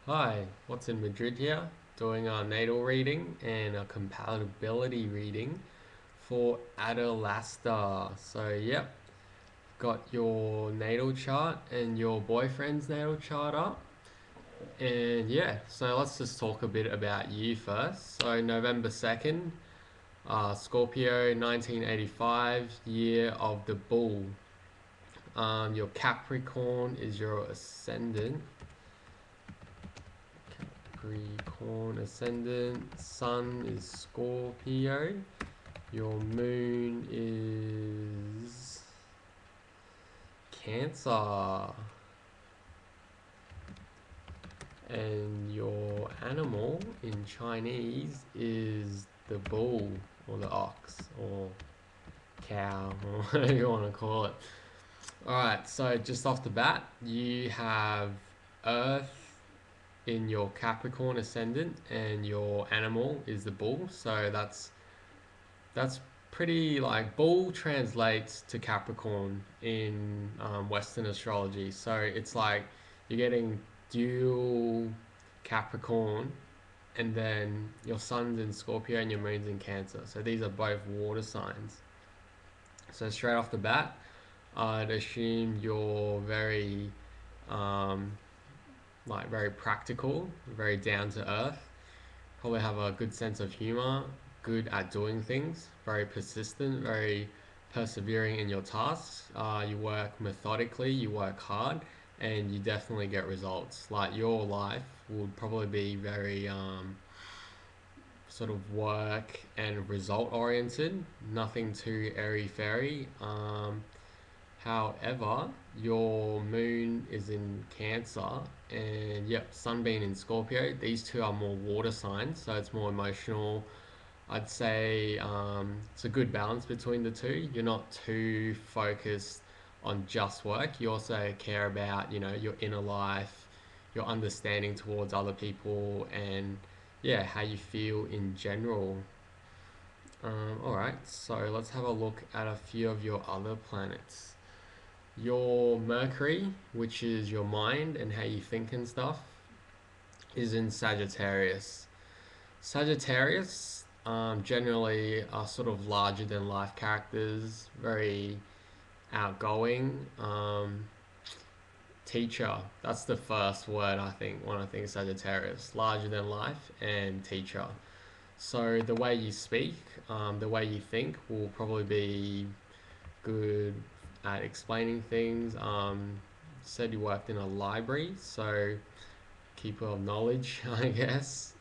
Hi, what's in Madrid here? Doing a natal reading and a compatibility reading for Adelaster. So, yep, got your natal chart and your boyfriend's natal chart up. And yeah, so let's just talk a bit about you first. So, November 2nd, Scorpio, 1985, year of the bull. Your Capricorn is your ascendant. Capricorn ascendant, Sun is Scorpio, your Moon is Cancer, and your animal in Chinese is the bull or the ox or cow or whatever you want to call it. Alright, so just off the bat, you have Earth in your Capricorn ascendant and your animal is the bull. So that's pretty like bull translates to Capricorn in Western astrology. So it's like you're getting dual Capricorn and then your sun's in Scorpio and your moon's in Cancer. So these are both water signs. So straight off the bat, I'd assume you're very um, very practical, very down to earth. Probably have a good sense of humor, good at doing things, very persistent, very persevering in your tasks. You work methodically, you work hard, and you definitely get results. Like your life would probably be very sort of work and result oriented, nothing too airy fairy. However, your moon is in Cancer and yep, sun being in Scorpio. These two are more water signs, so it's more emotional. I'd say it's a good balance between the two. You're not too focused on just work. You also care about, your inner life, your understanding towards other people, and yeah, how you feel in general. All right, so let's have a look at a few of your other planets. Your Mercury, which is your mind and how you think and stuff, is in Sagittarius. Sagittarius generally are sort of larger than life characters, very outgoing. Teacher, that's the first word I think when I think Sagittarius. Larger than life and teacher. So the way you speak, the way you think will probably be good at explaining things. Said you worked in a library, so keeper of knowledge, I guess.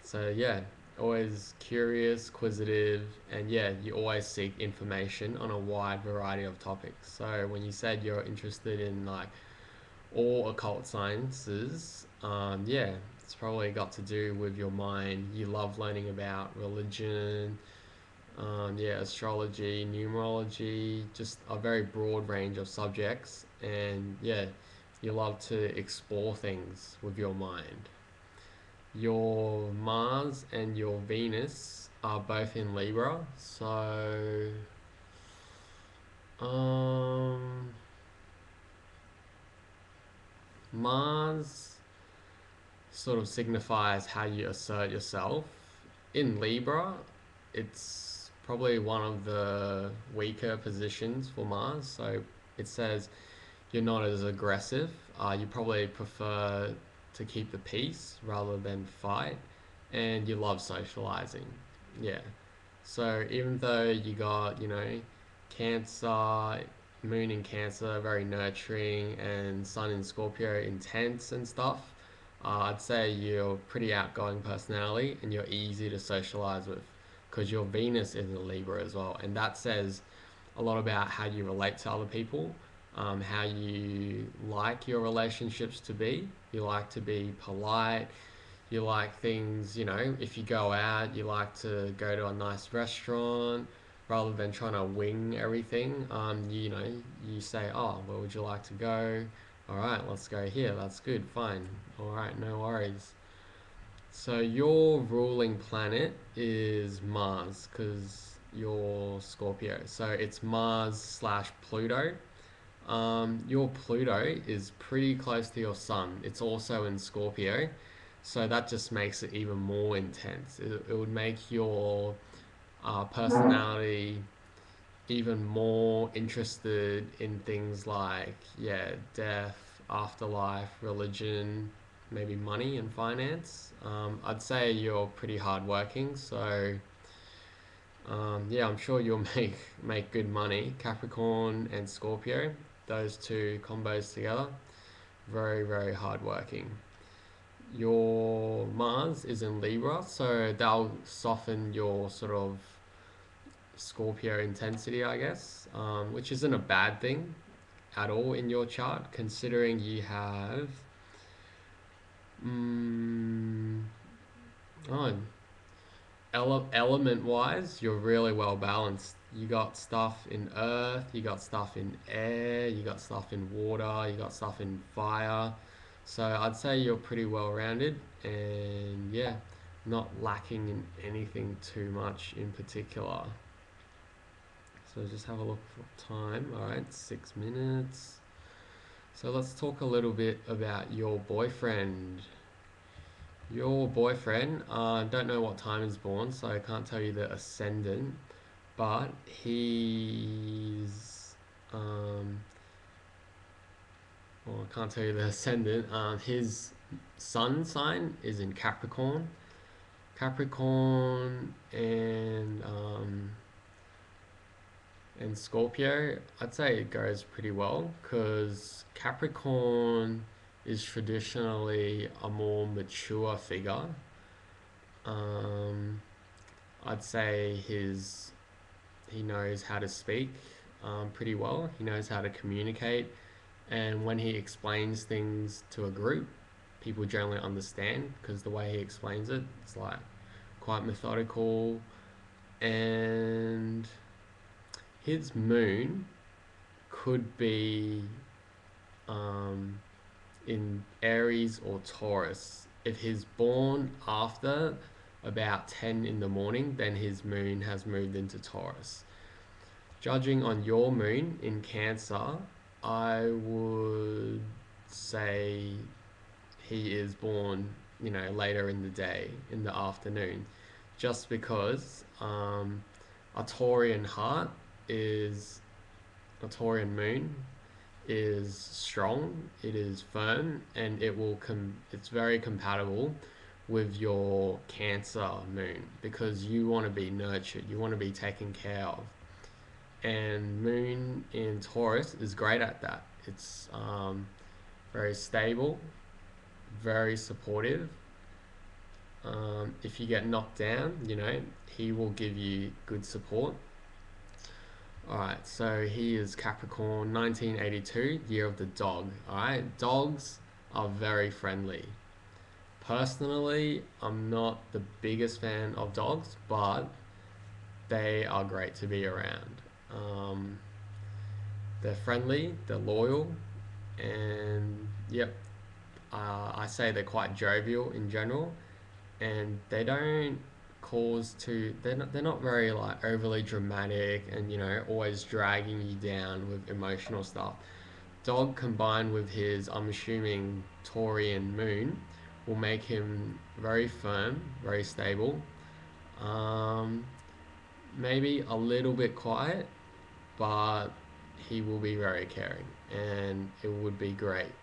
So yeah, always curious, quizzitive, and yeah, you always seek information on a wide variety of topics. So when you said you're interested in like all occult sciences, yeah, it's probably got to do with your mind. You love learning about religion, yeah, astrology, numerology, just a very broad range of subjects. And yeah, you love to explore things with your mind. Your Mars and your Venus are both in Libra, so um, Mars sort of signifies how you assert yourself. In Libra, it's probably one of the weaker positions for Mars. So it says you're not as aggressive. You probably prefer to keep the peace rather than fight, and you love socializing. Yeah. So even though you got, Cancer, Moon in Cancer, very nurturing, and Sun in Scorpio, intense and stuff, I'd say you're pretty outgoing personality and you're easy to socialize with because your Venus is in Libra as well. And that says a lot about how you relate to other people, how you like your relationships to be. You like to be polite. You like things, if you go out, you like to go to a nice restaurant rather than trying to wing everything. You say, oh, where would you like to go? All right, let's go here. That's good. Fine. All right, no worries. So your ruling planet is Mars because you're Scorpio. So it's Mars slash Pluto. Your Pluto is pretty close to your Sun. It's also in Scorpio, so that just makes it even more intense. It would make your personality even more interested in things like, yeah, death, afterlife, religion, maybe money and finance. I'd say you're pretty hardworking, so yeah, I'm sure you'll make good money. Capricorn and Scorpio, those two combos together, very very hardworking. Your Mars is in Libra, so that'll soften your sort of Scorpio intensity, I guess, which isn't a bad thing at all in your chart, considering you have mm, oh, element wise, you're really well balanced. You got stuff in earth, you got stuff in air, you got stuff in water, you got stuff in fire. So I'd say you're pretty well rounded, and yeah, not lacking in anything too much in particular. So just have a look for time. All right, 6 minutes. So let's talk a little bit about your boyfriend. Your boyfriend, don't know what time he's born, so I can't tell you the ascendant, but well, I can't tell you the ascendant. His sun sign is in Capricorn. Capricorn and Scorpio, I'd say it goes pretty well because Capricorn is traditionally a more mature figure. Um, I'd say he knows how to speak pretty well. He knows how to communicate, and when he explains things to a group, people generally understand because the way he explains it, it's like quite methodical. And his moon could be in Aries or Taurus. If he's born after about 10 in the morning, then his moon has moved into Taurus. Judging on your moon in Cancer, I would say he is born, later in the day, in the afternoon, just because a Taurian heart is a Taurian moon is strong, it is firm, and it's very compatible with your Cancer moon because you want to be nurtured, you want to be taken care of. And moon in Taurus is great at that. It's very stable, very supportive. If you get knocked down, he will give you good support. Alright, so he is Capricorn, 1982, year of the dog. Alright, dogs are very friendly. Personally, I'm not the biggest fan of dogs, but they are great to be around. They're friendly, they're loyal, and yep, I say they're quite jovial in general, and they don't they're not very like overly dramatic and always dragging you down with emotional stuff. Dog combined with his, I'm assuming, Taurian moon will make him very firm, very stable. Um, Maybe a little bit quiet, but he will be very caring, and it would be great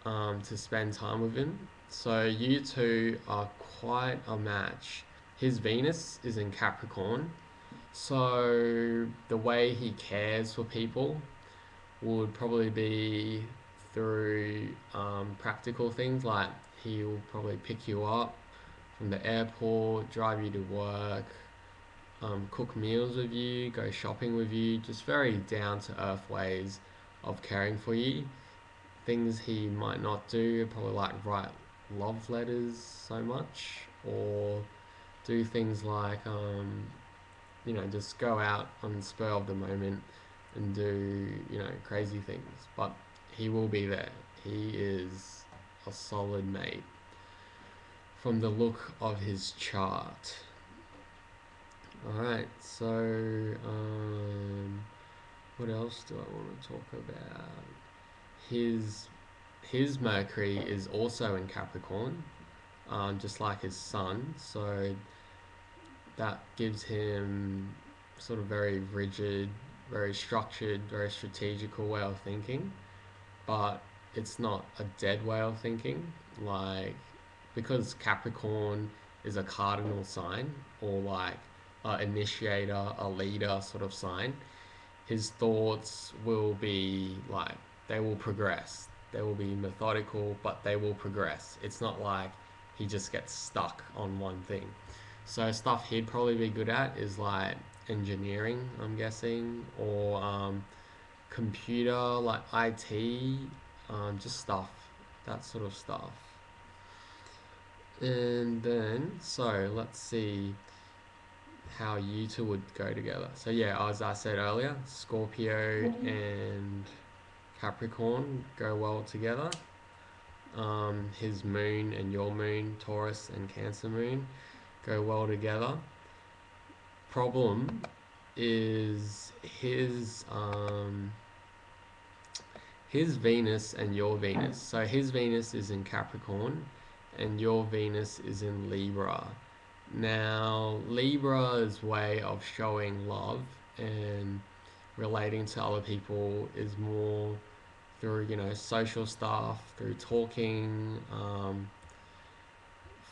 to spend time with him. So you two are quite a match. His Venus is in Capricorn, so the way he cares for people would probably be through practical things like he'll probably pick you up from the airport, drive you to work, cook meals with you, go shopping with you, just very down to earth ways of caring for you. Things he might not do, probably like write love letters so much, or do things like, just go out on the spur of the moment and do, crazy things. But he will be there. He is a solid mate from the look of his chart. Alright, so What else do I want to talk about? His his Mercury is also in Capricorn, just like his Sun. So that gives him sort of very rigid, very structured, very strategical way of thinking. But it's not a dead way of thinking. Like, because Capricorn is a cardinal sign, or like a initiator, a leader sort of sign, his thoughts will be like, they will progress. They will be methodical, but they will progress. It's not like he just gets stuck on one thing. So stuff he'd probably be good at is like engineering, I'm guessing, or computer, like IT, just stuff, that sort of stuff. And then, so let's see how you two would go together. So yeah, as I said earlier, Scorpio and Capricorn go well together. His moon and your moon, Taurus and Cancer moon, go well together. Problem is his Venus and your Venus. So his Venus is in Capricorn and your Venus is in Libra. Now, Libra's way of showing love and relating to other people is more through, social stuff, through talking,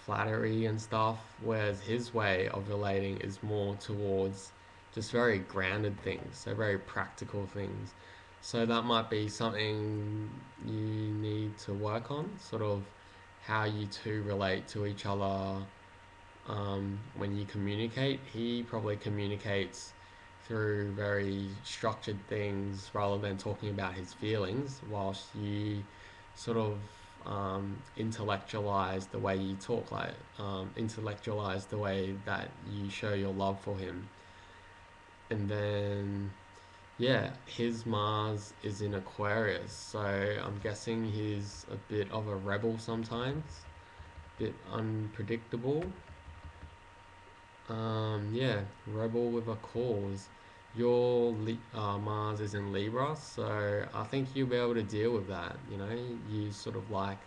flattery and stuff, whereas his way of relating is more towards just very grounded things, so very practical things. So that might be something you need to work on, sort of how you two relate to each other when you communicate. He probably communicates through very structured things rather than talking about his feelings, whilst you sort of intellectualize the way you talk, like intellectualize the way that you show your love for him. And then, yeah, his Mars is in Aquarius, so I'm guessing he's a bit of a rebel sometimes, a bit unpredictable. Yeah, rebel with a cause. Your Mars is in Libra, so I think you'll be able to deal with that. You sort of like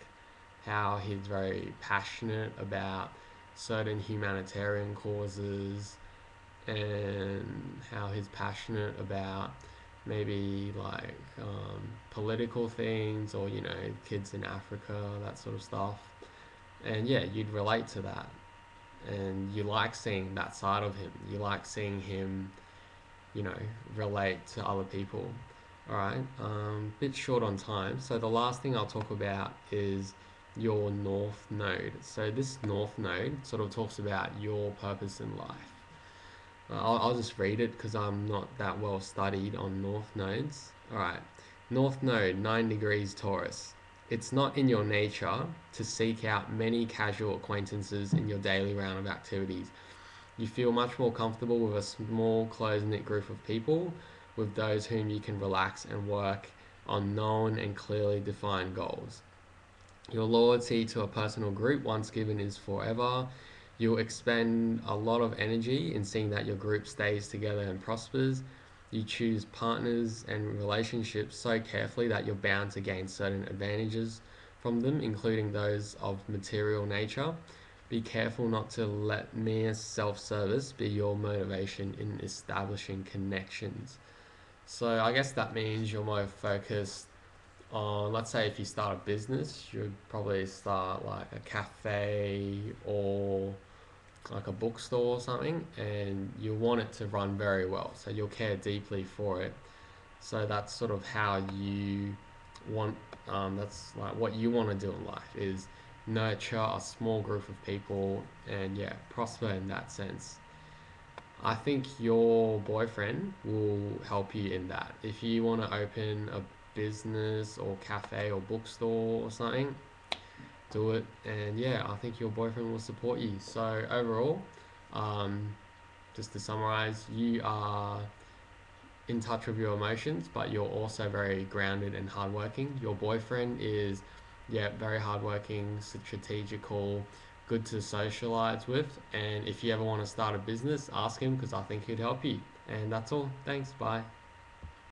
how he's very passionate about certain humanitarian causes, and how he's passionate about maybe like political things, or kids in Africa, that sort of stuff. And yeah, you'd relate to that, and you like seeing that side of him. You like seeing him, you know, relate to other people. All right, bit short on time. So the last thing I'll talk about is your North Node. So this North Node sort of talks about your purpose in life. I'll just read it because I'm not that well studied on North Nodes. All right, North Node, 9 degrees Taurus. It's not in your nature to seek out many casual acquaintances in your daily round of activities. You feel much more comfortable with a small, close-knit group of people, with those whom you can relax and work on known and clearly defined goals. Your loyalty to a personal group, once given, is forever. You'll expend a lot of energy in seeing that your group stays together and prospers. You choose partners and relationships so carefully that you're bound to gain certain advantages from them, including those of material nature. Be careful not to let mere self-service be your motivation in establishing connections. So I guess that means you're more focused on, let's say if you start a business, you'd probably start like a cafe or like a bookstore or something, and you want it to run very well. So you'll care deeply for it. So that's sort of how you want, that's like what you want to do in life, is nurture a small group of people and yeah, prosper in that sense. I think your boyfriend will help you in that. If you want to open a business or cafe or bookstore or something, do it. And yeah, I think your boyfriend will support you. So overall, um, just to summarize, you are in touch with your emotions, but you're also very grounded and hardworking. Your boyfriend is, yeah, very hardworking, strategical, good to socialize with. And if you ever want to start a business, ask him because I think he'd help you. And that's all. Thanks. Bye.